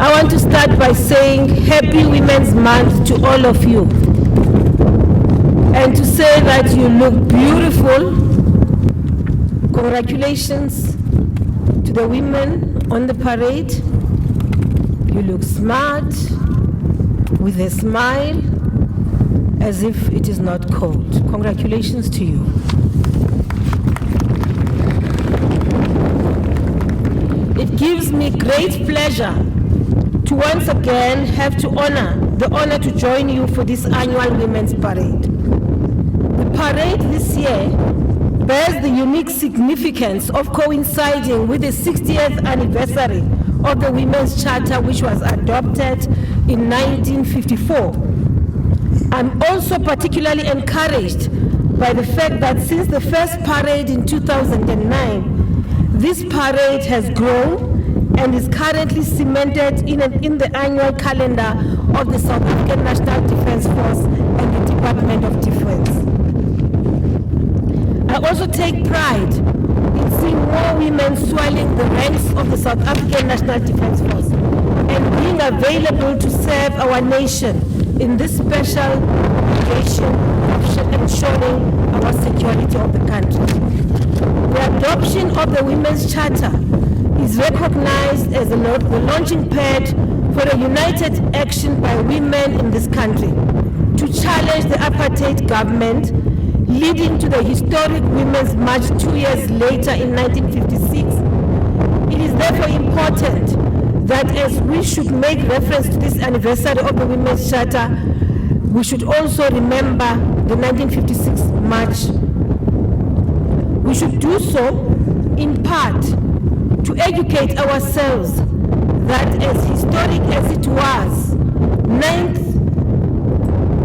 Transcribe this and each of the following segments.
I want to start by saying Happy Women's Month to all of you. And to say that you look beautiful. Congratulations to the women on the parade. You look smart, with a smile, as if it is not cold. Congratulations to you. It gives me great pleasure to once again have the honor to join you for this annual Women's Parade. The parade this year bears the unique significance of coinciding with the 60th anniversary of the Women's Charter, which was adopted in 1954. I'm also particularly encouraged by the fact that since the first parade in 2009, this parade has grown and is currently cemented in the annual calendar of the South African National Defence Force and the Department of Defence. I also take pride in seeing more women swelling the ranks of the South African National Defence Force and being available to serve our nation in this special occasion of ensuring our security of the country. The adoption of the Women's Charter is recognized as the launching pad for a united action by women in this country to challenge the apartheid government, leading to the historic Women's March 2 years later in 1956. It is therefore important that as we should make reference to this anniversary of the Women's Charter, we should also remember the 1956 March. We should do so in part to educate ourselves that as historic as it was, 9th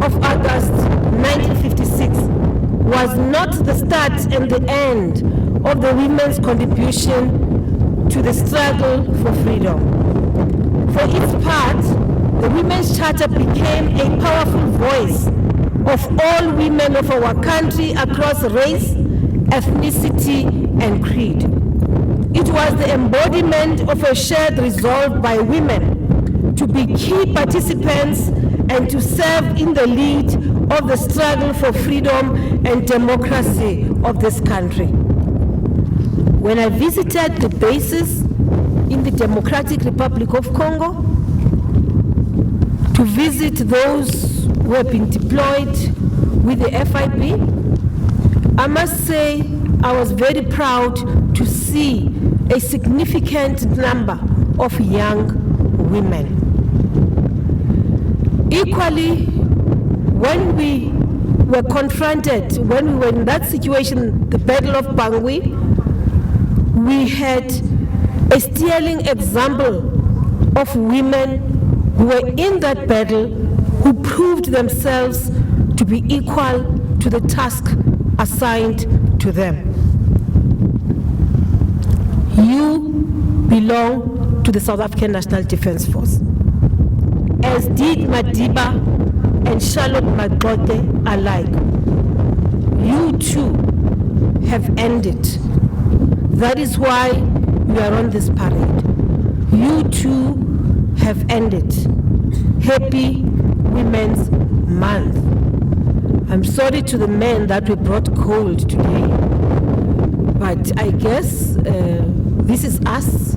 of August 1956 was not the start and the end of the women's contribution to the struggle for freedom. For its part, the Women's Charter became a powerful voice of all women of our country across race, ethnicity, and creed. It was the embodiment of a shared resolve by women to be key participants and to serve in the lead of the struggle for freedom and democracy of this country. When I visited the bases in the Democratic Republic of Congo, to visit those who have been deployed with the FIB, I must say I was very proud to see a significant number of young women. Equally, when we were confronted, when we were in that situation, the Battle of Bangui, we had a sterling example of women who were in that battle, who proved themselves to be equal to the task assigned to them. You belong to the South African National Defence Force, as did Madiba and Charlotte Magbote alike. You too have ended. That is why you are on this parade. You too have ended. Happy Women's Month. I'm sorry to the men that we brought cold today, but I guess this is us.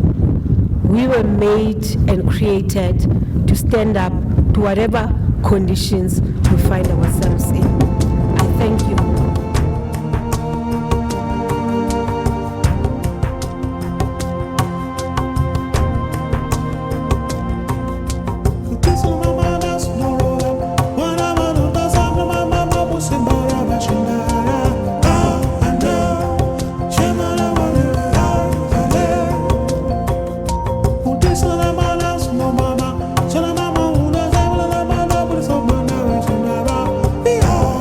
We were made and created to stand up to whatever conditions we find ourselves in. I thank you. Be all